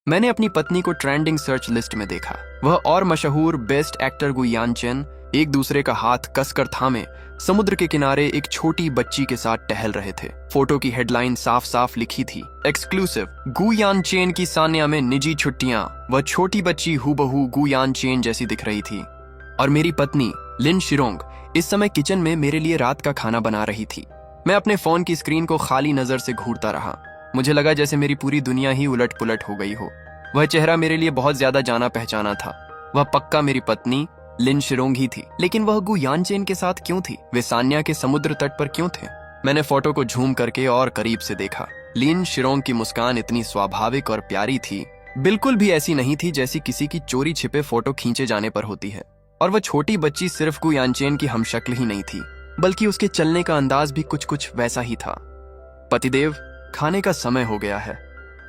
मैंने अपनी पत्नी को ट्रेंडिंग सर्च लिस्ट में देखा। वह और मशहूर बेस्ट एक्टर गु यानचेन एक दूसरे का हाथ कसकर थामे समुद्र के किनारे एक छोटी बच्ची के साथ टहल रहे थे। फोटो की हेडलाइन साफ साफ लिखी थी, एक्सक्लूसिव, गु यानचेन की सान्या में निजी छुट्टियां। वह छोटी बच्ची हूबहू गु यानचेन जैसी दिख रही थी और मेरी पत्नी लिन शिरोंग इस समय किचन में मेरे लिए रात का खाना बना रही थी। मैं अपने फोन की स्क्रीन को खाली नजर से घूरता रहा। मुझे लगा जैसे मेरी पूरी दुनिया ही उलट पुलट हो गई हो। वह चेहरा मेरे लिए बहुत ज्यादा जाना पहचाना था। वह पक्का मेरी पत्नी लिन शिरोंग ही थी, लेकिन वह गु यानचेन के साथ क्यों थी? वे सान्या के समुद्र तट पर क्यों थे? मैंने फोटो को झूम करके और करीब से देखा। लिन शिरोंग की मुस्कान इतनी स्वाभाविक और प्यारी थी, बिल्कुल भी ऐसी नहीं थी जैसी किसी की चोरी छिपे फोटो खींचे जाने पर होती है। और वह छोटी बच्ची सिर्फ गु यानचेन की हमशक्ल ही नहीं थी, बल्कि उसके चलने का अंदाज भी कुछ कुछ वैसा ही था। पतिदेव, खाने का समय हो गया है।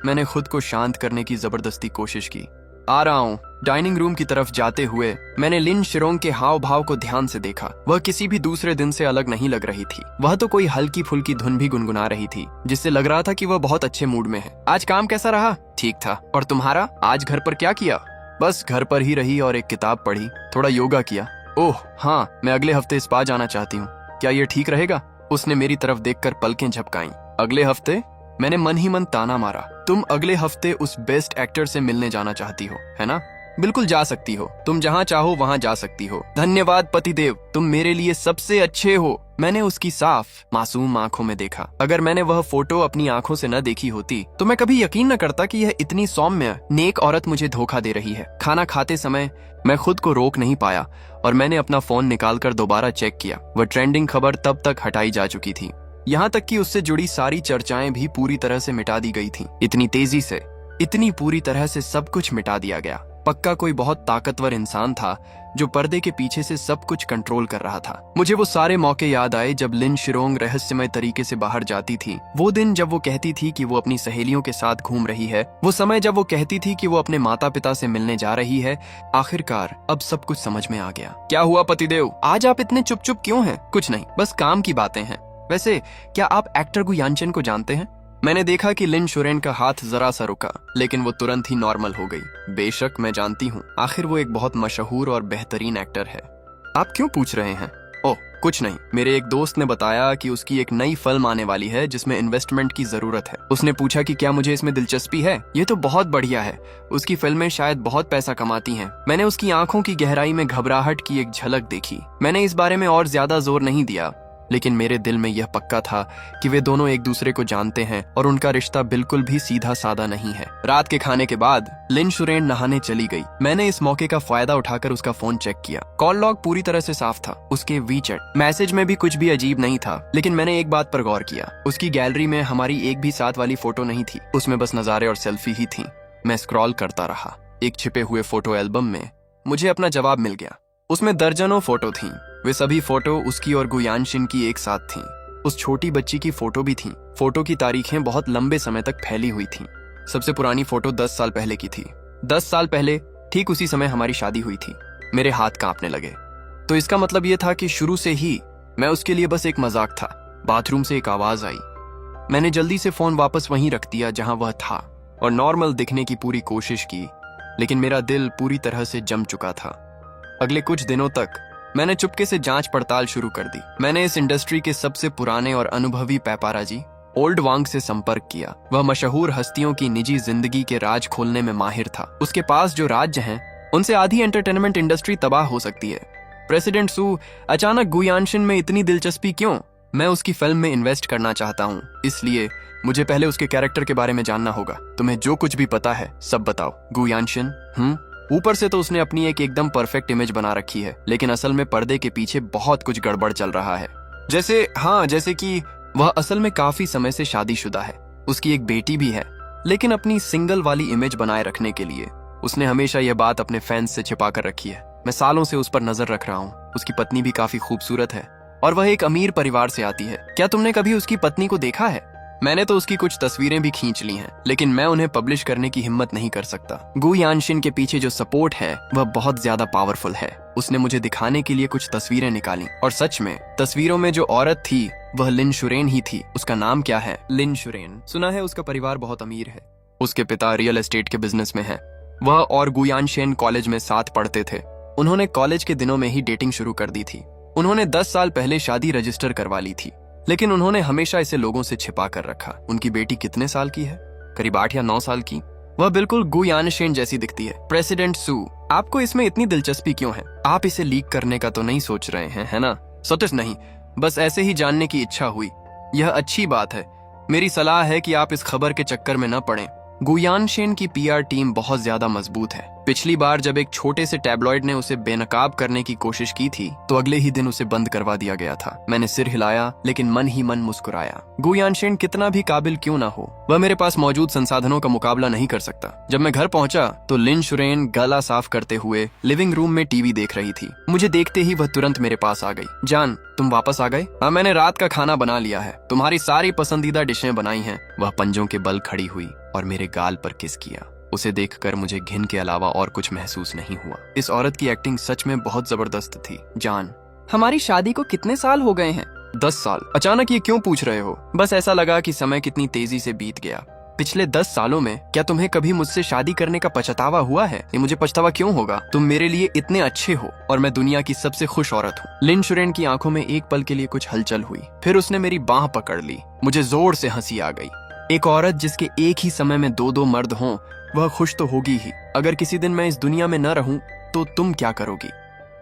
मैंने खुद को शांत करने की जबरदस्ती कोशिश की। आ रहा हूँ। डाइनिंग रूम की तरफ जाते हुए मैंने लिन शिरोंग के हाव भाव को ध्यान से देखा। वह किसी भी दूसरे दिन से अलग नहीं लग रही थी। वह तो कोई हल्की फुल्की धुन भी गुनगुना रही थी, जिससे लग रहा था कि वह बहुत अच्छे मूड में है। आज काम कैसा रहा? ठीक था। और तुम्हारा? आज घर पर क्या किया? बस घर पर ही रही और एक किताब पढ़ी, थोड़ा योगा किया। ओह हाँ, मैं अगले हफ्ते स्पा जाना चाहती हूँ। क्या ये ठीक रहेगा? उसने मेरी तरफ देखकर पलकें झपकाईं। अगले हफ्ते? मैंने मन ही मन ताना मारा। तुम अगले हफ्ते उस बेस्ट एक्टर से मिलने जाना चाहती हो, है ना? बिल्कुल जा सकती हो। तुम जहाँ चाहो वहाँ जा सकती हो। धन्यवाद पतिदेव, तुम मेरे लिए सबसे अच्छे हो। मैंने उसकी साफ मासूम आंखों में देखा। अगर मैंने वह फोटो अपनी आंखों से न देखी होती तो मैं कभी यकीन न करता कि यह इतनी सौम्य नेक औरत मुझे धोखा दे रही है। खाना खाते समय मैं खुद को रोक नहीं पाया और मैंने अपना फोन निकालकर दोबारा चेक किया। वह ट्रेंडिंग खबर तब तक हटाई जा चुकी थी, यहाँ तक कि उससे जुड़ी सारी चर्चाएं भी पूरी तरह से मिटा दी गई थीं। इतनी तेजी से, इतनी पूरी तरह से सब कुछ मिटा दिया गया। पक्का कोई बहुत ताकतवर इंसान था जो पर्दे के पीछे से सब कुछ कंट्रोल कर रहा था। मुझे वो सारे मौके याद आए जब लिन शिरोंग रहस्यमय तरीके से बाहर जाती थी। वो दिन जब वो कहती थी कि वो अपनी सहेलियों के साथ घूम रही है। वो समय जब वो कहती थी कि वो अपने माता पिता से मिलने जा रही है। आखिरकार अब सब कुछ समझ में आ गया। क्या हुआ पतिदेव? आज आप इतने चुप चुप क्यों हैं? कुछ नहीं, बस काम की बातें हैं। वैसे क्या आप एक्टर गु यानचेन को जानते हैं? मैंने देखा कि लिन शिरोंग का हाथ जरा सा रुका, लेकिन वो तुरंत ही नॉर्मल हो गई। बेशक मैं जानती हूँ, आखिर वो एक बहुत मशहूर और बेहतरीन एक्टर है। आप क्यों पूछ रहे हैं? ओह कुछ नहीं, मेरे एक दोस्त ने बताया कि उसकी एक नई फिल्म आने वाली है जिसमें इन्वेस्टमेंट की जरूरत है। उसने पूछा कि क्या मुझे इसमें दिलचस्पी है। ये तो बहुत बढ़िया है। उसकी फिल्में शायद बहुत पैसा कमाती हैं। मैंने उसकी आंखों की गहराई में घबराहट की एक झलक देखी। मैंने इस बारे में और ज्यादा जोर नहीं दिया, लेकिन मेरे दिल में यह पक्का था कि वे दोनों एक दूसरे को जानते हैं और उनका रिश्ता बिल्कुल भी सीधा साधा नहीं है। रात के खाने के बाद लिन शिरोंग नहाने चली गई। मैंने इस मौके का फायदा उठाकर उसका फोन चेक किया। कॉल लॉग पूरी तरह से साफ था। उसके वीचैट मैसेज में भी कुछ भी अजीब नहीं था, लेकिन मैंने एक बात पर गौर किया। उसकी गैलरी में हमारी एक भी साथ वाली फोटो नहीं थी। उसमें बस नजारे और सेल्फी ही थी। मैं स्क्रॉल करता रहा। एक छिपे हुए फोटो एल्बम में मुझे अपना जवाब मिल गया। उसमें दर्जनों फोटो थीं। वे सभी फोटो उसकी और गु यानचेन की एक साथ थीं। उस छोटी बच्ची की फोटो भी थी। फोटो की तारीखें बहुत लंबे समय तक फैली हुई थीं। सबसे पुरानी फोटो 10 साल पहले की थी। 10 साल पहले ठीक उसी समय हमारी शादी हुई थी। मेरे हाथ कांपने लगे। तो इसका मतलब यह था कि शुरू से ही मैं उसके लिए बस एक मजाक था। बाथरूम से एक आवाज आई। मैंने जल्दी से फोन वापस वहीं रख दिया जहां वह था और नॉर्मल दिखने की पूरी कोशिश की, लेकिन मेरा दिल पूरी तरह से जम चुका था। अगले कुछ दिनों तक मैंने चुपके से जांच पड़ताल शुरू कर दी। मैंने इस इंडस्ट्री के सबसे पुराने और अनुभवी पैपाराजी ओल्ड वांग से संपर्क किया। वह मशहूर हस्तियों की निजी जिंदगी के राज खोलने में माहिर था। उसके पास जो राज्य हैं, उनसे आधी एंटरटेनमेंट इंडस्ट्री तबाह हो सकती है। प्रेसिडेंट सू, अचानक गु यानचेन में इतनी दिलचस्पी क्यों? मैं उसकी फिल्म में इन्वेस्ट करना चाहता हूँ, इसलिए मुझे पहले उसके कैरेक्टर के बारे में जानना होगा। तुम्हें जो कुछ भी पता है सब बताओ। गु यानचेन? ऊपर से तो उसने अपनी एक एकदम परफेक्ट इमेज बना रखी है, लेकिन असल में पर्दे के पीछे बहुत कुछ गड़बड़ चल रहा है। जैसे कि वह असल में काफी समय से शादीशुदा है। उसकी एक बेटी भी है, लेकिन अपनी सिंगल वाली इमेज बनाए रखने के लिए उसने हमेशा यह बात अपने फैंस से छिपा कर रखी है। मैं सालों से उस पर नजर रख रहा हूँ। उसकी पत्नी भी काफी खूबसूरत है और वह एक अमीर परिवार से आती है। क्या तुमने कभी उसकी पत्नी को देखा है? मैंने तो उसकी कुछ तस्वीरें भी खींच ली हैं, लेकिन मैं उन्हें पब्लिश करने की हिम्मत नहीं कर सकता। गु यानचेन के पीछे जो सपोर्ट है वह बहुत ज्यादा पावरफुल है। उसने मुझे दिखाने के लिए कुछ तस्वीरें निकाली और सच में तस्वीरों में जो औरत थी वह लिन शिरोंग ही थी। उसका नाम क्या है? लिन शिरोंग। सुना है उसका परिवार बहुत अमीर है। उसके पिता रियल एस्टेट के बिजनेस में हैं। वह और गुयान शेन कॉलेज में साथ पढ़ते थे। उन्होंने कॉलेज के दिनों में ही डेटिंग शुरू कर दी थी। उन्होंने 10 साल पहले शादी रजिस्टर करवा ली थी, लेकिन उन्होंने हमेशा इसे लोगों से छिपा कर रखा। उनकी बेटी कितने साल की है? करीब 8 या 9 साल की। वह बिल्कुल गुयान शेन जैसी दिखती है। प्रेसिडेंट सू, आपको इसमें इतनी दिलचस्पी क्यों है? आप इसे लीक करने का तो नहीं सोच रहे हैं, है ना? सच नहीं, बस ऐसे ही जानने की इच्छा हुई। यह अच्छी बात है। मेरी सलाह है कि आप इस खबर के चक्कर में न पड़ें। गुयान शेन की पीआर टीम बहुत ज्यादा मजबूत है। पिछली बार जब एक छोटे से टैबलॉइड ने उसे बेनकाब करने की कोशिश की थी, तो अगले ही दिन उसे बंद करवा दिया गया था। मैंने सिर हिलाया, लेकिन मन ही मन मुस्कुराया। गुयान शेन कितना भी काबिल क्यों ना हो, वह मेरे पास मौजूद संसाधनों का मुकाबला नहीं कर सकता। जब मैं घर पहुंचा तो लिन शुरेन गला साफ करते हुए लिविंग रूम में टीवी देख रही थी। मुझे देखते ही वह तुरंत मेरे पास आ गई। जान, तुम वापस आ गए? हाँ, मैंने रात का खाना बना लिया है। तुम्हारी सारी पसंदीदा डिशें बनाई हैं। वह पंजों के बल खड़ी हुई और मेरे गाल पर किस किया। उसे देखकर मुझे घिन के अलावा और कुछ महसूस नहीं हुआ। इस औरत की एक्टिंग सच में बहुत जबरदस्त थी। जान, हमारी शादी को कितने साल हो गए हैं? 10 साल। अचानक ये क्यों पूछ रहे हो? बस ऐसा लगा कि समय कितनी तेजी से बीत गया। पिछले 10 सालों में क्या तुम्हें कभी मुझसे शादी करने का पछतावा हुआ है? ये मुझे पछतावा क्यों होगा? तुम मेरे लिए इतने अच्छे हो और मैं दुनिया की सबसे खुश औरत हूँ। लिन शुरेन की आंखों में एक पल के लिए कुछ हलचल हुई, फिर उसने मेरी बांह पकड़ ली। मुझे जोर से हंसी आ गई। एक औरत जिसके एक ही समय में 2 मर्द हों, वह खुश तो होगी ही। अगर किसी दिन मैं इस दुनिया में न रहूं तो तुम क्या करोगी?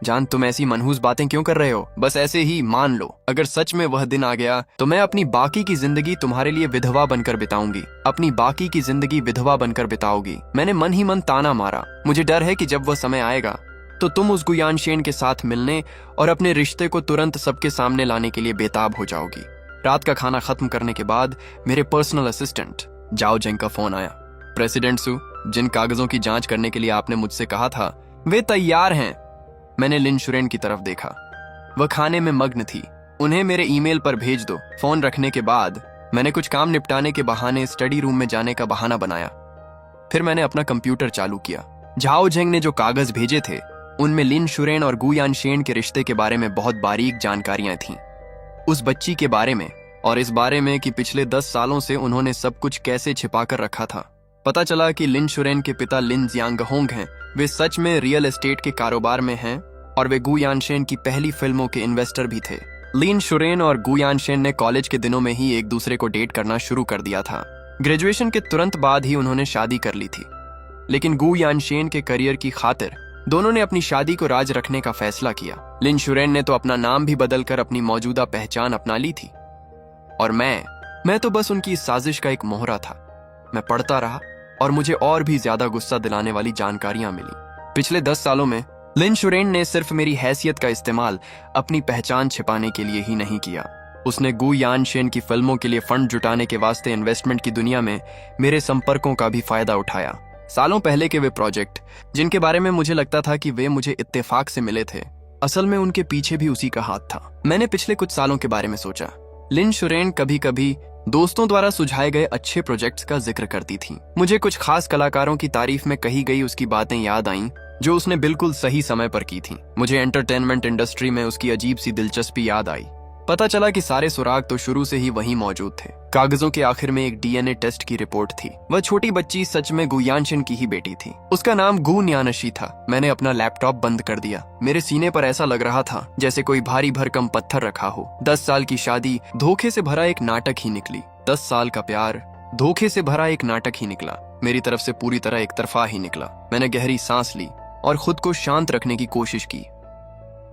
जान, तुम ऐसी मनहूस बातें क्यों कर रहे हो? बस ऐसे ही मान लो, अगर सच में वह दिन आ गया तो मैं अपनी बाकी की जिंदगी तुम्हारे लिए विधवा बनकर बिताऊंगी। अपनी बाकी की जिंदगी विधवा बनकर बिताओगी। मैंने मन ही मन ताना मारा। मुझे डर है कि जब वह समय आएगा तो तुम उस गुयान शेन के साथ मिलने और अपने रिश्ते को तुरंत सबके सामने लाने के लिए बेताब हो जाओगी। रात का खाना खत्म करने के बाद मेरे पर्सनल असिस्टेंट जाओ जेंग का फोन आया। प्रेसिडेंट सू, जिन कागजों की जांच करने के लिए आपने मुझसे कहा था, वे तैयार हैं। मैंने लिन शुरेन की तरफ देखा। वह खाने में मग्न थी। उन्हें मेरे ईमेल पर भेज दो। फोन रखने के बाद मैंने कुछ काम निपटाने के बहाने स्टडी रूम में जाने का बहाना बनाया। फिर मैंने अपना कंप्यूटर चालू किया। झाओ जेंग ने जो कागज भेजे थे, उनमें लिन शुरेन और गुयान शेन के रिश्ते के बारे में बहुत बारीक जानकारियां थीं। उस बच्ची के बारे में और इस बारे में कि पिछले 10 सालों से उन्होंने सब कुछ कैसे छिपा कर रखा था। पता चला कि लिन शुरेन के पिता लिन जियांगहोंग हैं। वे सच में रियल एस्टेट के कारोबार में हैं और वे गुयान शेन की पहली फिल्मों के इन्वेस्टर भी थे। लिन शुरेन और गुयान शेन ने कॉलेज के दिनों में ही एक दूसरे को डेट करना शुरू कर दिया था। ग्रेजुएशन के तुरंत बाद ही उन्होंने शादी कर ली थी, लेकिन गुयान शेन के करियर की खातिर दोनों ने अपनी शादी को राज रखने का फैसला किया। लिन शुरेन ने तो अपना नाम भी बदलकर अपनी मौजूदा पहचान अपना ली थी, और मैं तो बस उनकी इस साजिश का एक मोहरा था। मैं पढ़ता रहा और मुझे और भी ज्यादा गुस्सा दिलाने वाली जानकारियां मिली। पिछले 10 सालों में लिन शुरेन ने सिर्फ मेरी हैसियत का इस्तेमाल अपनी पहचान छिपाने के लिए ही नहीं किया। उसने गुयान शेन की फिल्मों के लिए फंड जुटाने के वास्ते इन्वेस्टमेंट की दुनिया में मेरे संपर्कों का भी फायदा उठाया। सालों पहले के वे प्रोजेक्ट, जिनके बारे में मुझे लगता था कि वे मुझे इत्तेफाक से मिले थे, असल में उनके पीछे भी उसी का हाथ था। मैंने पिछले कुछ सालों के बारे में सोचा। लिन शुरेन कभी कभी दोस्तों द्वारा सुझाए गए अच्छे प्रोजेक्ट्स का जिक्र करती थी। मुझे कुछ खास कलाकारों की तारीफ में कही गई उसकी बातें याद आईं, जो उसने बिल्कुल सही समय पर की थी। मुझे एंटरटेनमेंट इंडस्ट्री में उसकी अजीब सी दिलचस्पी याद आई। पता चला कि सारे सुराग तो शुरू से ही वहीं मौजूद थे। कागजों के आखिर में एक डीएनए टेस्ट की रिपोर्ट थी। वह छोटी बच्ची सच में गुयान शेन की ही बेटी थी। उसका नाम गु न्यानशी था। मैंने अपना लैपटॉप बंद कर दिया। मेरे सीने पर ऐसा लग रहा था जैसे कोई भारी भरकम पत्थर रखा हो। 10 साल की शादी धोखे से भरा एक नाटक ही निकली। 10 साल का प्यार धोखे से भरा एक नाटक ही निकला। मेरी तरफ से पूरी तरह एक तरफा ही निकला। मैंने गहरी सांस ली और खुद को शांत रखने की कोशिश की।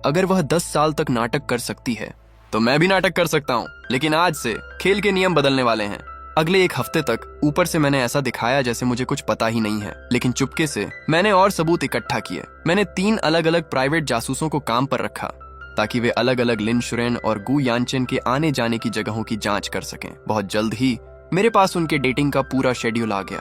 अगर वह 10 साल तक नाटक कर सकती है तो मैं भी नाटक कर सकता हूँ। लेकिन आज से खेल के नियम बदलने वाले हैं। अगले एक हफ्ते तक ऊपर से मैंने ऐसा दिखाया जैसे मुझे कुछ पता ही नहीं है, लेकिन चुपके से मैंने और सबूत इकट्ठा किए। मैंने 3 अलग अलग प्राइवेट जासूसों को काम पर रखा ताकि वे अलग अलग लिन शुरेन और गु यानचेन के आने जाने की जगहों की जांच कर सकें। बहुत जल्द ही मेरे पास उनके डेटिंग का पूरा शेड्यूल आ गया।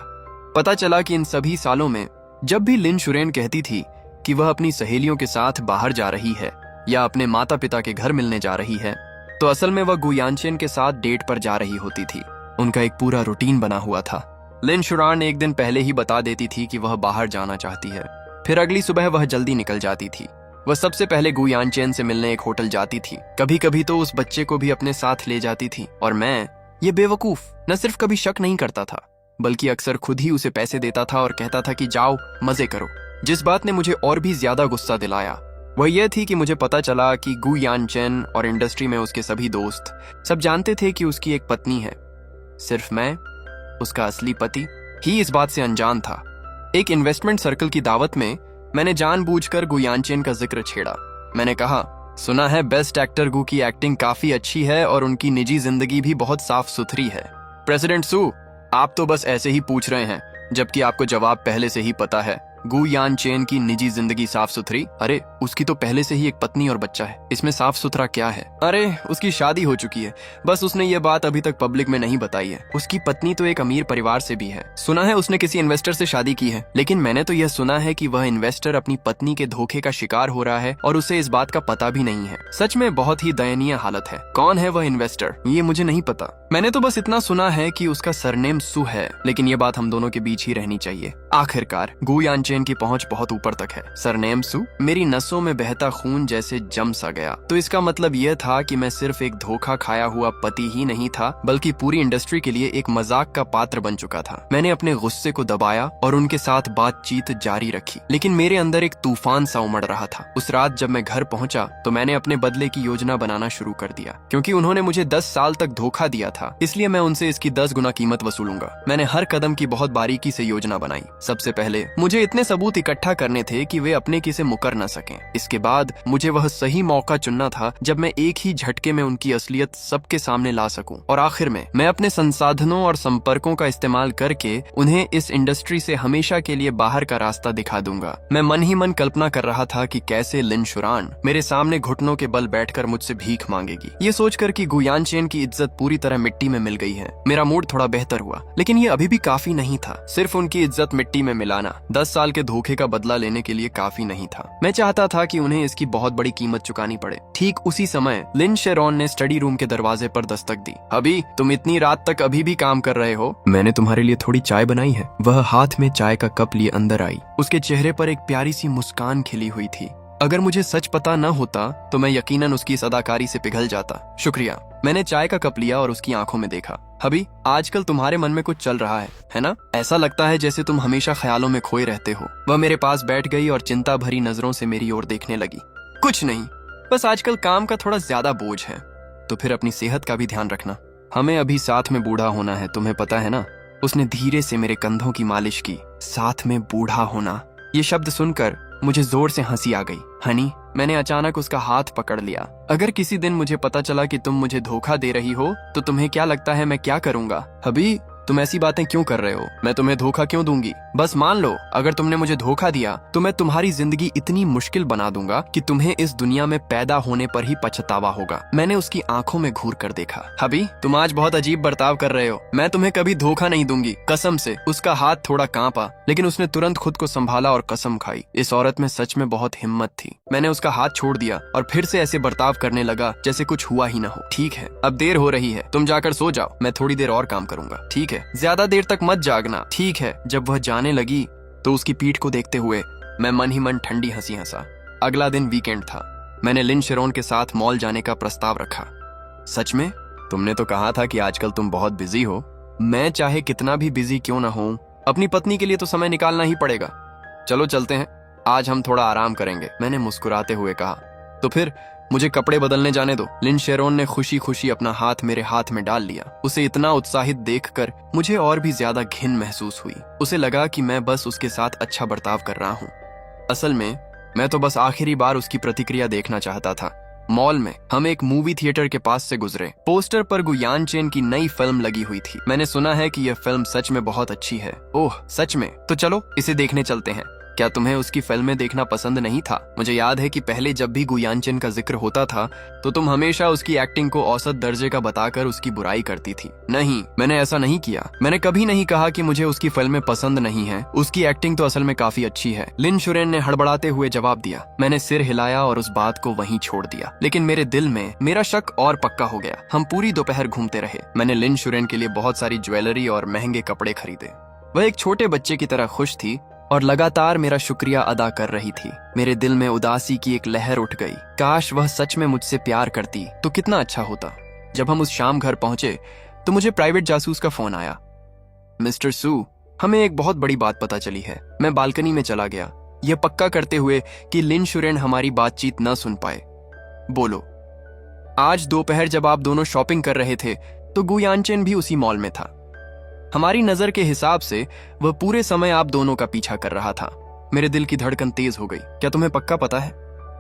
पता चला कि इन सभी सालों में जब भी लिन शुरेन कहती थी कि वह अपनी सहेलियों के साथ बाहर जा रही है या अपने माता पिता के घर मिलने जा रही है, तो असल में वह गुयानचेन के साथ डेट पर जा रही होती थी। उनका एक पूरा रूटीन बना हुआ था। लिन शुरान एक दिन पहले ही बता देती थी कि वह बाहर जाना चाहती है, फिर अगली सुबह वह जल्दी निकल जाती थी। वह सबसे पहले गुयानचेन से मिलने एक होटल जाती थी। कभी कभी तो उस बच्चे को भी अपने साथ ले जाती थी, और मैं, ये बेवकूफ, न सिर्फ कभी शक नहीं करता था बल्कि अक्सर खुद ही उसे पैसे देता था और कहता था कि जाओ मजे करो। जिस बात ने मुझे और भी ज्यादा गुस्सा दिलाया वह यह थी कि मुझे पता चला कि गु यानचेन और इंडस्ट्री में उसके सभी दोस्त सब जानते थे कि उसकी एक पत्नी है। सिर्फ मैं, उसका असली पति, ही इस बात से अनजान था। एक इन्वेस्टमेंट सर्कल की दावत में मैंने जानबूझकर गु यानचेन का जिक्र छेड़ा। मैंने कहा, सुना है बेस्ट एक्टर गु की एक्टिंग काफी अच्छी है और उनकी निजी जिंदगी भी बहुत साफ सुथरी है। प्रेसिडेंट सू, आप तो बस ऐसे ही पूछ रहे हैं, जबकि आपको जवाब पहले से ही पता है। गु यानचेन की निजी जिंदगी साफ सुथरी? अरे उसकी तो पहले से ही एक पत्नी और बच्चा है, इसमें साफ सुथरा क्या है? अरे उसकी शादी हो चुकी है, बस उसने ये बात अभी तक पब्लिक में नहीं बताई है। उसकी पत्नी तो एक अमीर परिवार से भी है। सुना है उसने किसी इन्वेस्टर से शादी की है, लेकिन मैंने तो यह सुना है कि वह इन्वेस्टर अपनी पत्नी के धोखे का शिकार हो रहा है और उसे इस बात का पता भी नहीं है। सच में बहुत ही दयनीय हालत है। कौन है वह इन्वेस्टर, ये मुझे नहीं पता। मैंने तो बस इतना सुना है कि उसका सरनेम सु है, लेकिन ये बात हम दोनों के बीच ही रहनी चाहिए। आखिरकार गु यानचेन की पहुंच बहुत ऊपर तक है। सरनेम सु? मेरी नसों में बहता खून जैसे जम सा गया। तो इसका मतलब यह था कि मैं सिर्फ एक धोखा खाया हुआ पति ही नहीं था, बल्कि पूरी इंडस्ट्री के लिए एक मजाक का पात्र बन चुका था। मैंने अपने गुस्से को दबाया और उनके साथ बातचीत जारी रखी, लेकिन मेरे अंदर एक तूफान सा उमड़ रहा था। उस रात जब मैं घर पहुंचा तो मैंने अपने बदले की योजना बनाना शुरू कर दिया। क्योंकि उन्होंने मुझे 10 साल तक धोखा दिया था, इसलिए मैं उनसे इसकी 10 गुना कीमत वसूलूंगा। मैंने हर कदम की बहुत बारीकी से योजना बनाई। सबसे पहले मुझे इतने सबूत इकट्ठा करने थे कि वे अपने की से मुकर न सकें। इसके बाद मुझे वह सही मौका चुनना था जब मैं एक ही झटके में उनकी असलियत सबके सामने ला सकूं। और आखिर में मैं अपने संसाधनों और संपर्कों का इस्तेमाल करके उन्हें इस इंडस्ट्री से हमेशा के लिए बाहर का रास्ता दिखा दूंगा। मैं मन ही मन कल्पना कर रहा था कि कैसे लिन शुरान मेरे सामने घुटनों के बल बैठकर मुझसे भीख मांगेगी। ये सोचकर कि गु यानचेन की इज्जत पूरी तरह मिट्टी में मिल गई है, मेरा मूड थोड़ा बेहतर हुआ। लेकिन ये अभी भी काफी नहीं था। सिर्फ उनकी इज्जत मिट्टी में मिलाना 10 साल के धोखे का बदला लेने के लिए काफी नहीं था। मैं चाहता था कि उन्हें इसकी बहुत बड़ी कीमत चुकानी पड़े। ठीक उसी समय लिन शेरॉन ने स्टडी रूम के दरवाजे पर दस्तक दी। अभी तुम इतनी रात तक अभी भी काम कर रहे हो? मैंने तुम्हारे लिए थोड़ी चाय बनाई है। वह हाथ में चाय का कप लिए अंदर आई। उसके चेहरे पर एक प्यारी सी मुस्कान खिली हुई थी। अगर मुझे सच पता न होता तो मैं यकीनन उसकी इस अदाकारी से पिघल जाता। शुक्रिया। मैंने चाय का कप लिया और उसकी आंखों में देखा। अभी आजकल तुम्हारे मन में कुछ चल रहा है ना? ऐसा लगता है जैसे तुम हमेशा ख्यालों में खोए रहते हो। वह मेरे पास बैठ गई और चिंता भरी नजरों से मेरी ओर देखने लगी। कुछ नहीं, बस आजकल काम का थोड़ा ज्यादा बोझ है। तो फिर अपनी सेहत का भी ध्यान रखना। हमें अभी साथ में बूढ़ा होना है, तुम्हें पता है ना? उसने धीरे से मेरे कंधों की मालिश की। साथ में बूढ़ा होना, ये शब्द सुनकर मुझे जोर से हंसी आ गई। हनी, मैंने अचानक उसका हाथ पकड़ लिया। अगर किसी दिन मुझे पता चला कि तुम मुझे धोखा दे रही हो तो तुम्हें क्या लगता है मैं क्या करूंगा? अभी तुम ऐसी बातें क्यों कर रहे हो? मैं तुम्हें धोखा क्यों दूंगी? बस मान लो अगर तुमने मुझे धोखा दिया तो मैं तुम्हारी जिंदगी इतनी मुश्किल बना दूंगा कि तुम्हें इस दुनिया में पैदा होने पर ही पछतावा होगा। मैंने उसकी आंखों में घूर कर देखा। अभी तुम आज बहुत अजीब बर्ताव कर रहे हो। मैं तुम्हें कभी धोखा नहीं दूंगी, कसम से। उसका हाथ थोड़ा कांपा, लेकिन उसने तुरंत खुद को संभाला और कसम खाई। इस औरत में सच में बहुत हिम्मत थी। मैंने उसका हाथ छोड़ दिया और फिर से ऐसे बर्ताव करने लगा जैसे कुछ हुआ ही न हो। ठीक है, अब देर हो रही है, तुम जाकर सो जाओ। मैं थोड़ी देर और काम करूंगा। ठीक है, ज्यादा देर तक मत जागना। ठीक है। जब वह जाने लगी तो उसकी पीठ को देखते हुए मैं मन ही मन ठंडी हंसी हंसा। अगला दिन वीकेंड था। मैंने लिन शेरॉन के साथ मॉल जाने का प्रस्ताव रखा। सच में? तुमने तो कहा था कि आजकल तुम बहुत बिजी हो। मैं चाहे कितना भी बिजी क्यों ना हूं, अपनी पत्नी के लिए तो समय निकालना ही पड़ेगा। चलो चलते हैं, आज हम थोड़ा आराम करेंगे, मैंने मुस्कुराते हुए कहा। तो फिर मुझे कपड़े बदलने जाने दो। लिन शेरॉन ने खुशी खुशी अपना हाथ मेरे हाथ में डाल लिया। उसे इतना उत्साहित देखकर मुझे और भी ज्यादा घिन महसूस हुई। उसे लगा कि मैं बस उसके साथ अच्छा बर्ताव कर रहा हूँ। असल में मैं तो बस आखिरी बार उसकी प्रतिक्रिया देखना चाहता था। मॉल में हम एक मूवी थिएटर के पास से गुजरे। पोस्टर पर गु यानचेन की नई फिल्म लगी हुई थी। मैंने सुना है कि यह फिल्म सच में बहुत अच्छी है। ओह सच में? तो चलो इसे देखने चलते हैं। क्या तुम्हें उसकी फिल्में देखना पसंद नहीं था? मुझे याद है कि पहले जब भी गु यानचेन का जिक्र होता था तो तुम हमेशा उसकी एक्टिंग को औसत दर्जे का बताकर उसकी बुराई करती थी। नहीं, मैंने ऐसा नहीं किया। मैंने कभी नहीं कहा कि मुझे उसकी फिल्में पसंद नहीं है। उसकी एक्टिंग तो असल में काफी अच्छी है, लिन शुरेन ने हड़बड़ाते हुए जवाब दिया। मैंने सिर हिलाया और उस बात को वहीं छोड़ दिया, लेकिन मेरे दिल में मेरा शक और पक्का हो गया। हम पूरी दोपहर घूमते रहे। मैंने लिन शुरेन के लिए बहुत सारी ज्वेलरी और महंगे कपड़े खरीदे। वह एक छोटे बच्चे की तरह खुश थी और लगातार मेरा शुक्रिया अदा कर रही थी। मेरे दिल में उदासी की एक लहर उठ गई। काश वह सच में मुझसे प्यार करती तो कितना अच्छा होता। जब हम उस शाम घर पहुंचे तो मुझे प्राइवेट जासूस का फोन आया। मिस्टर सू, हमें एक बहुत बड़ी बात पता चली है। मैं बालकनी में चला गया, यह पक्का करते हुए कि लिन शुरेन हमारी बातचीत न सुन पाए। बोलो। आज दोपहर जब आप दोनों शॉपिंग कर रहे थे तो गु यानचेन भी उसी मॉल में था। हमारी नजर के हिसाब से वह पूरे समय आप दोनों का पीछा कर रहा था। मेरे दिल की धड़कन तेज हो गई। क्या तुम्हें पक्का पता है?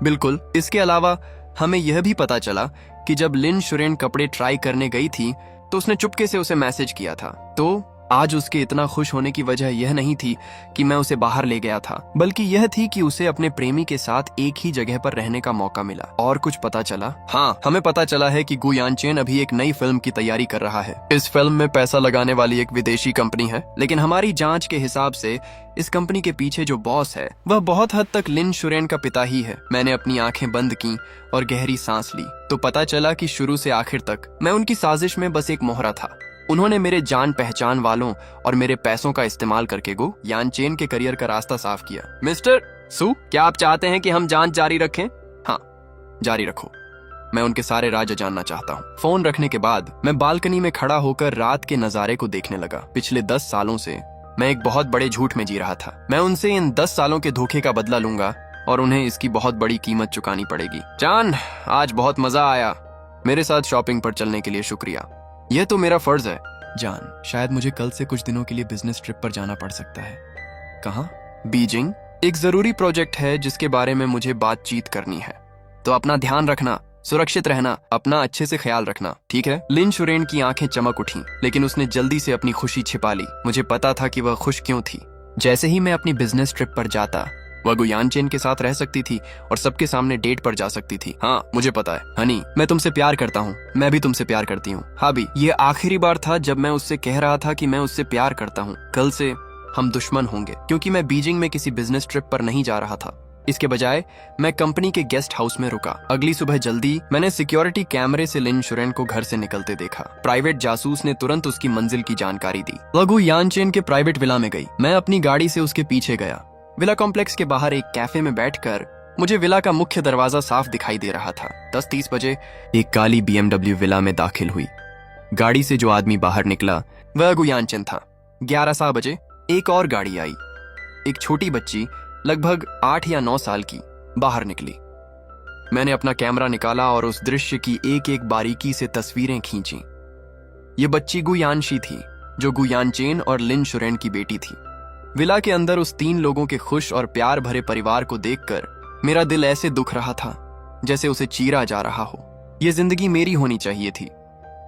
बिल्कुल। इसके अलावा हमें यह भी पता चला कि जब लिन शुरेन कपड़े ट्राई करने गई थी तो उसने चुपके से उसे मैसेज किया था। तो आज उसके इतना खुश होने की वजह यह नहीं थी कि मैं उसे बाहर ले गया था, बल्कि यह थी कि उसे अपने प्रेमी के साथ एक ही जगह पर रहने का मौका मिला। और कुछ पता चला? हाँ, हमें पता चला है कि गु यानचेन अभी एक नई फिल्म की तैयारी कर रहा है। इस फिल्म में पैसा लगाने वाली एक विदेशी कंपनी है, लेकिन हमारी जांच के हिसाब से इस कंपनी के पीछे जो बॉस है वह बहुत हद तक लिन शुरेन का पिता ही है। मैंने अपनी आंखें बंद की और गहरी सांस ली तो पता चला कि शुरू से आखिर तक मैं उनकी साजिश में बस एक मोहरा था। उन्होंने मेरे जान पहचान वालों और मेरे पैसों का इस्तेमाल करके गु यानचेन के करियर का रास्ता साफ किया। मिस्टर सू, क्या आप चाहते हैं कि हम जांच जारी रखें? हाँ, जारी रखो। मैं उनके सारे राज जानना चाहता हूँ। फोन रखने के बाद मैं बालकनी में खड़ा होकर रात के नजारे को देखने लगा। पिछले 10 सालों से मैं एक बहुत बड़े झूठ में जी रहा था। मैं उनसे इन 10 सालों के धोखे का बदला लूंगा और उन्हें इसकी बहुत बड़ी कीमत चुकानी पड़ेगी। जान, आज बहुत मजा आया। मेरे साथ शॉपिंग पर चलने के लिए शुक्रिया। यह तो मेरा फर्ज है। जान, शायद मुझे कल से कुछ दिनों के लिए बिजनेस ट्रिप पर जाना पड़ सकता है। कहाँ? बीजिंग। एक जरूरी प्रोजेक्ट है जिसके बारे में मुझे बातचीत करनी है। तो अपना ध्यान रखना, सुरक्षित रहना, अपना अच्छे से ख्याल रखना, ठीक है? लिन शुरेन की आंखें चमक उठी, लेकिन उसने जल्दी से अपनी खुशी छिपा ली। मुझे पता था कि वह खुश क्यों थी। जैसे ही मैं अपनी बिजनेस ट्रिप पर जाता, वह गु यानचेन के साथ रह सकती थी और सबके सामने डेट पर जा सकती थी। हाँ, मुझे पता है। हनी, मैं तुमसे प्यार करता हूँ। मैं भी तुमसे प्यार करती हूँ। हाँ भी, ये आखिरी बार था जब मैं उससे कह रहा था कि मैं उससे प्यार करता हूँ। कल से हम दुश्मन होंगे, क्योंकि मैं बीजिंग में किसी बिजनेस ट्रिप पर नहीं जा रहा था। इसके बजाय मैं कंपनी के गेस्ट हाउस में रुका। अगली सुबह जल्दी मैंने सिक्योरिटी कैमरे से लिन शुरेन को घर से निकलते देखा। प्राइवेट जासूस ने तुरंत उसकी मंजिल की जानकारी दी। वह गु यानचेन के प्राइवेट विला में गई। मैं अपनी गाड़ी से उसके पीछे गया। विला कॉम्प्लेक्स के बाहर एक कैफे में बैठकर मुझे विला का मुख्य दरवाजा साफ दिखाई दे रहा था। 10:30 बजे एक काली BMW विला में दाखिल हुई। गाड़ी से जो आदमी बाहर निकला वह गु यानचेन था। 11:00 बजे एक और गाड़ी आई। एक छोटी बच्ची लगभग 8 या 9 साल की बाहर निकली। मैंने अपना कैमरा निकाला और उस दृश्य की एक एक बारीकी से तस्वीरें खींची। ये बच्ची गु यानशी थी, जो गु यानचेन और लिन शुरेन की बेटी थी। विला के अंदर उस 3 लोगों के खुश और प्यार भरे परिवार को देखकर मेरा दिल ऐसे दुख रहा था जैसे उसे चीरा जा रहा हो। यह जिंदगी मेरी होनी चाहिए थी।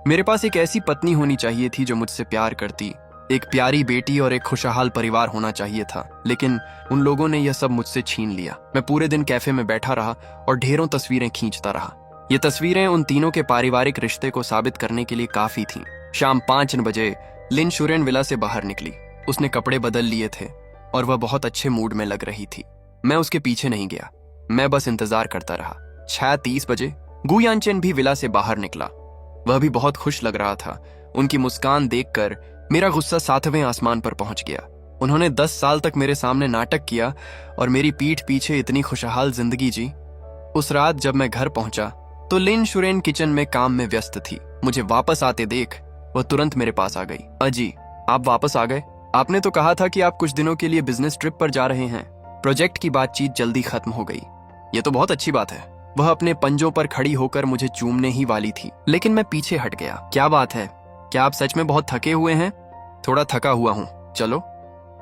मेरे पास एक ऐसी पत्नी होनी चाहिए थी जो मुझसे प्यार करती, एक प्यारी बेटी और एक खुशहाल परिवार होना चाहिए था। लेकिन उन लोगों ने यह सब मुझसे छीन लिया। मैं पूरे दिन कैफे में बैठा रहा और ढेरों तस्वीरें खींचता रहा। ये तस्वीरें उन तीनों के पारिवारिक रिश्ते को साबित करने के लिए काफी थीं। शाम 5 बजे लिन शुरेन विला से बाहर निकली। उसने कपड़े बदल लिए थे और वह बहुत अच्छे मूड में लग रही थी। मैं उसके पीछे नहीं गया, मैं बस इंतजार करता रहा। 6:30 बजे गु यानचेन भी विला से बाहर निकला। वह भी बहुत खुश लग रहा था। उनकी मुस्कान देखकर मेरा गुस्सा 7वें आसमान पर पहुंच गया। उन्होंने 10 साल तक मेरे सामने नाटक किया और मेरी पीठ पीछे इतनी खुशहाल जिंदगी जी। उस रात जब मैं घर पहुंचा तो लिन शुरेन किचन में काम में व्यस्त थी। मुझे वापस आते देख वह तुरंत मेरे पास आ गई। अजी, आप वापस आ गए? आपने तो कहा था कि आप कुछ दिनों के लिए बिजनेस ट्रिप पर जा रहे हैं। प्रोजेक्ट की बातचीत जल्दी खत्म हो गई। ये तो बहुत अच्छी बात है। वह अपने पंजों पर खड़ी होकर मुझे चूमने ही वाली थी, लेकिन मैं पीछे हट गया। क्या बात है? क्या आप सच में बहुत थके हुए हैं? थोड़ा थका हुआ हूँ। चलो,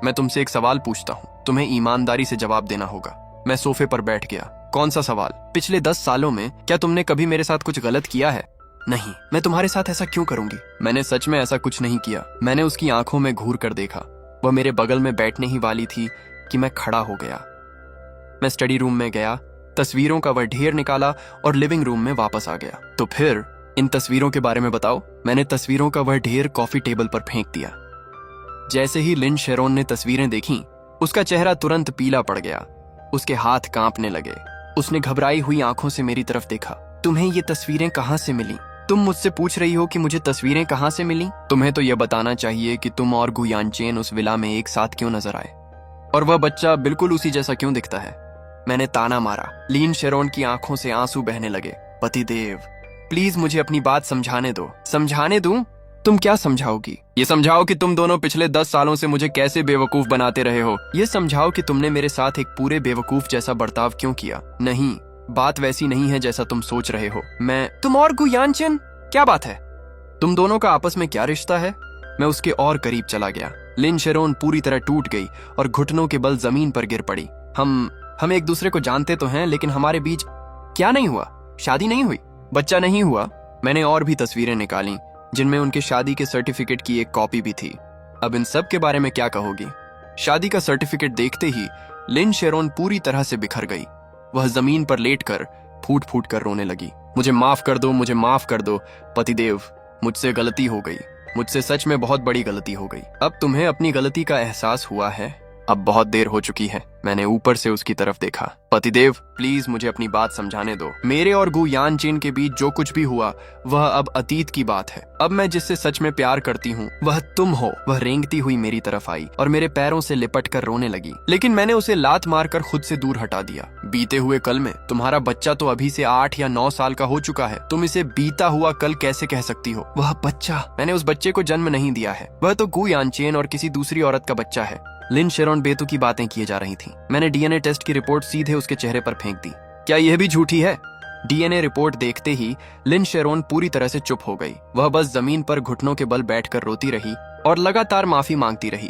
मैं तुमसे एक सवाल पूछता हूँ, तुम्हें ईमानदारी से जवाब देना होगा। मैं सोफे पर बैठ गया। कौन सा सवाल? पिछले 10 सालों में क्या तुमने कभी मेरे साथ कुछ गलत किया है? नहीं, मैं तुम्हारे साथ ऐसा क्यों करूंगी? मैंने सच में ऐसा कुछ नहीं किया। मैंने उसकी आंखों में घूर कर देखा। वह मेरे बगल में बैठने ही वाली थी कि मैं खड़ा हो गया। मैं स्टडी रूम में गया, तस्वीरों का वह ढेर निकाला और लिविंग रूम में वापस आ गया। तो फिर इन तस्वीरों के बारे में बताओ। मैंने तस्वीरों का वह ढेर कॉफी टेबल पर फेंक दिया। जैसे ही लिन शेरोन ने तस्वीरें देखी, उसका चेहरा तुरंत पीला पड़ गया। उसके हाथ कांपने लगे। उसने घबराई हुई आंखों से मेरी तरफ देखा। तुम्हें ये तस्वीरें कहाँ से मिली? तुम मुझसे पूछ रही हो कि मुझे तस्वीरें कहाँ से मिली? तुम्हें तो यह बताना चाहिए कि तुम और गु यानचेन उस विला में एक साथ क्यों नजर आए, और वह बच्चा बिल्कुल उसी जैसा क्यों दिखता है? मैंने ताना मारा। लिन शेरोन की आंखों से आंसू बहने लगे। पतिदेव, प्लीज मुझे अपनी बात समझाने दो। समझाने दूं? तुम क्या समझाओगी? ये समझाओ कि तुम दोनों पिछले 10 सालों से मुझे कैसे बेवकूफ बनाते रहे हो। ये समझाओ कि तुमने मेरे साथ एक पूरे बेवकूफ जैसा बर्ताव क्यों किया। नहीं, बात वैसी नहीं है जैसा तुम सोच रहे हो। तुम और गु यानचेन, क्या बात है? तुम दोनों का आपस में क्या रिश्ता है? मैं उसके और करीब चला गया। लिन शेरोन पूरी तरह टूट गई और घुटनों के बल जमीन पर गिर पड़ी। हम एक दूसरे को जानते तो हैं, लेकिन हमारे बीच क्या नहीं हुआ? शादी नहीं हुई, बच्चा नहीं हुआ। मैंने और भी तस्वीरें निकाली जिनमें उनके शादी के सर्टिफिकेट की एक कॉपी भी थी। अब इन सब के बारे में क्या कहोगी? शादी का सर्टिफिकेट देखते ही लिन शेरोन पूरी तरह से बिखर गई। वह जमीन पर लेटकर फूट फूट कर रोने लगी। मुझे माफ कर दो, मुझे माफ कर दो पतिदेव, मुझसे गलती हो गई, मुझसे सच में बहुत बड़ी गलती हो गई। अब तुम्हें अपनी गलती का एहसास हुआ है? अब बहुत देर हो चुकी है। मैंने ऊपर से उसकी तरफ देखा। पतिदेव, प्लीज मुझे अपनी बात समझाने दो। मेरे और गु यानचेन के बीच जो कुछ भी हुआ वह अब अतीत की बात है। अब मैं जिससे सच में प्यार करती हूँ वह तुम हो। वह रेंगती हुई मेरी तरफ आई और मेरे पैरों से लिपट कर रोने लगी, लेकिन मैंने उसे लात मारकर खुद से दूर हटा दिया। बीते हुए कल में तुम्हारा बच्चा तो अभी से 8 या 9 साल का हो चुका है। तुम इसे बीता हुआ कल कैसे कह सकती हो? वह बच्चा, मैंने उस बच्चे को जन्म नहीं दिया है। वह तो गु यानचेन और किसी दूसरी औरत का बच्चा है। लिन शेरोन बेतुकी बातें किए जा रही थी। मैंने डीएनए टेस्ट की रिपोर्ट सीधे उसके चेहरे पर फेंक दी। क्या यह भी झूठी है? डीएनए रिपोर्ट देखते ही लिन शेरोन पूरी तरह से चुप हो गई। वह बस जमीन पर घुटनों के बल बैठकर रोती रही और लगातार माफी मांगती रही।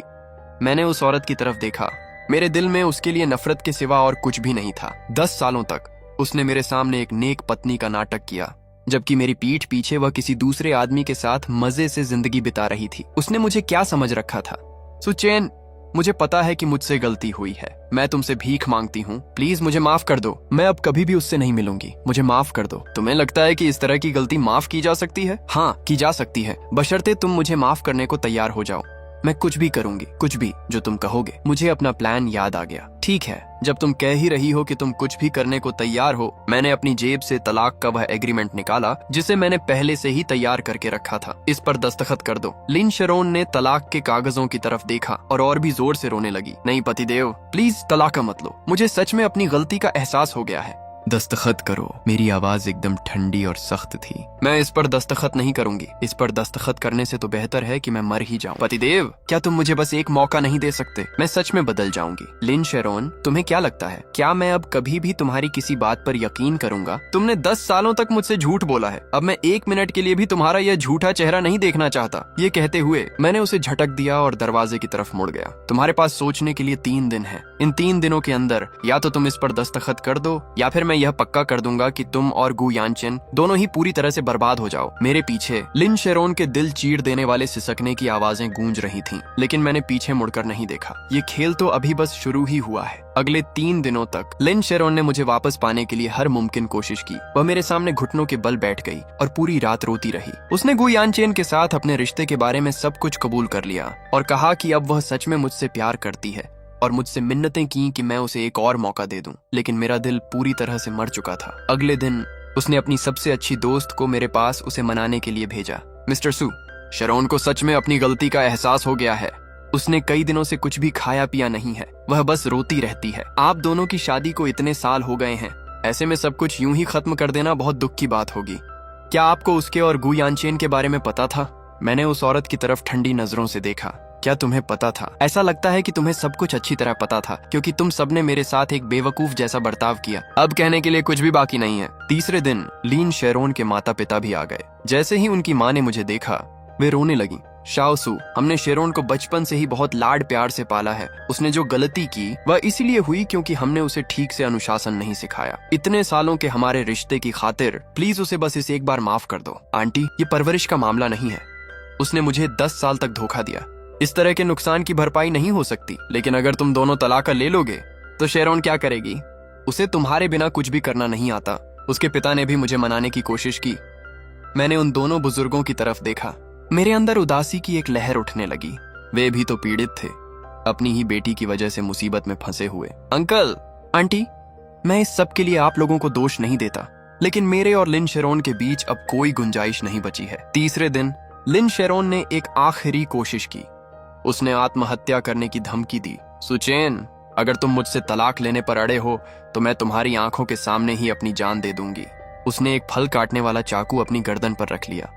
मैंने उस औरत की तरफ देखा। मेरे दिल में उसके लिए नफरत के सिवा और कुछ भी नहीं था। 10 सालों तक उसने मेरे सामने एक नेक पत्नी का नाटक किया, जबकि मेरी पीठ पीछे वह किसी दूसरे आदमी के साथ मजे से जिंदगी बिता रही थी। उसने मुझे क्या समझ रखा था? सुचेन, मुझे पता है कि मुझसे गलती हुई है। मैं तुमसे भीख मांगती हूँ, प्लीज मुझे माफ कर दो। मैं अब कभी भी उससे नहीं मिलूंगी। मुझे माफ कर दो। तुम्हें लगता है कि इस तरह की गलती माफ की जा सकती है? हाँ, की जा सकती है, बशर्ते तुम मुझे माफ करने को तैयार हो जाओ। मैं कुछ भी करूंगी, कुछ भी जो तुम कहोगे। मुझे अपना प्लान याद आ गया। ठीक है, जब तुम कह ही रही हो कि तुम कुछ भी करने को तैयार हो, मैंने अपनी जेब से तलाक का वह एग्रीमेंट निकाला जिसे मैंने पहले से ही तैयार करके रखा था। इस पर दस्तखत कर दो। लिन शेरोन ने तलाक के कागजों की तरफ देखा और भी जोर से रोने लगी। नहीं पतिदेव, प्लीज तलाक मत लो। मुझे सच में अपनी गलती का एहसास हो गया है। दस्तखत करो। मेरी आवाज एकदम ठंडी और सख्त थी। मैं इस पर दस्तखत नहीं करूंगी। इस पर दस्तखत करने से तो बेहतर है कि मैं मर ही जाऊं। पतिदेव, क्या तुम मुझे बस एक मौका नहीं दे सकते? मैं सच में बदल जाऊंगी। लिन शेरोन, तुम्हें क्या लगता है, क्या मैं अब कभी भी तुम्हारी किसी बात पर यकीन करूंगा? तुमने 10 सालों तक मुझसे झूठ बोला है। अब मैं 1 मिनट के लिए भी तुम्हारा यह झूठा चेहरा नहीं देखना चाहता। ये कहते हुए मैंने उसे झटक दिया और दरवाजे की तरफ मुड़ गया। तुम्हारे पास सोचने के लिए 3 दिन है। इन 3 दिनों के अंदर या तो तुम इस पर दस्तखत कर दो या फिर मैं यह पक्का कर दूंगा कि तुम और गु यानचेन दोनों ही पूरी तरह से बर्बाद हो जाओ। मेरे पीछे लिन शेरोन के दिल चीर देने वाले सिसकने की आवाजें गूंज रही थीं, लेकिन मैंने पीछे मुड़कर नहीं देखा। ये खेल तो अभी बस शुरू ही हुआ है। अगले 3 दिनों तक लिन शेरोन ने मुझे वापस पाने के लिए हर मुमकिन कोशिश की। वह मेरे सामने घुटनों के बल बैठ गई और पूरी रात रोती रही। उसने गु यानचेन के साथ अपने रिश्ते के बारे में सब कुछ कबूल कर लिया और कहा कि अब वह सच में मुझसे प्यार करती है, और मुझसे मिन्नतें की कि मैं उसे एक और मौका दे दूं। लेकिन मेरा दिल पूरी तरह से मर चुका था। अगले दिन उसने अपनी सबसे अच्छी दोस्त को मेरे पास उसे मनाने के लिए भेजा। मिस्टर सू, शेरोन को सच में अपनी गलती का एहसास हो गया है। उसने कई दिनों से कुछ भी खाया पिया नहीं है। वह बस रोती रहती है। आप दोनों की शादी को इतने साल हो गए हैं, ऐसे में सब कुछ यूं ही खत्म कर देना बहुत दुख की बात होगी। क्या आपको उसके और गु यानचेन के बारे में पता था? मैंने उस औरत की तरफ ठंडी नजरों से देखा। क्या तुम्हें पता था? ऐसा लगता है कि तुम्हें सब कुछ अच्छी तरह पता था, क्योंकि तुम सबने मेरे साथ एक बेवकूफ जैसा बर्ताव किया। अब कहने के लिए कुछ भी बाकी नहीं है। तीसरे दिन लिन शेरोन के माता पिता भी आ गए। जैसे ही उनकी माँ ने मुझे देखा, वे रोने लगी। शाओसू, हमने शेरोन को बचपन से ही बहुत लाड प्यार से पाला है। उसने जो गलती की वह इसीलिए हुई क्योंकि हमने उसे ठीक से अनुशासन नहीं सिखाया। इतने सालों के हमारे रिश्ते की खातिर प्लीज उसे बस इस एक बार माफ कर दो। आंटी, ये परवरिश का मामला नहीं है। उसने मुझे 10 साल तक धोखा दिया। इस तरह के नुकसान की भरपाई नहीं हो सकती। लेकिन अगर तुम दोनों तलाक ले लोगे तो शेरोन क्या करेगी? उसे तुम्हारे बिना कुछ भी करना नहीं आता। उसके पिता ने भी मुझे मनाने की कोशिश की। मैंने उन दोनों बुजुर्गों की तरफ देखा। मेरे अंदर उदासी की एक लहर उठने लगी। वे भी तो पीड़ित थे, अपनी ही बेटी की वजह से मुसीबत में फंसे हुए। अंकल, आंटी, मैं इस सब के लिए आप लोगों को दोष नहीं देता, लेकिन मेरे और लिन शेरोन के बीच अब कोई गुंजाइश नहीं बची है। तीसरे दिन लिन शेरोन ने एक आखिरी कोशिश की। उसने आत्महत्या करने की धमकी दी। सुचेन, अगर तुम मुझसे तलाक लेने पर अड़े हो तो मैं तुम्हारी आंखों के सामने ही अपनी जान दे दूंगी। उसने एक फल काटने वाला चाकू अपनी गर्दन पर रख लिया।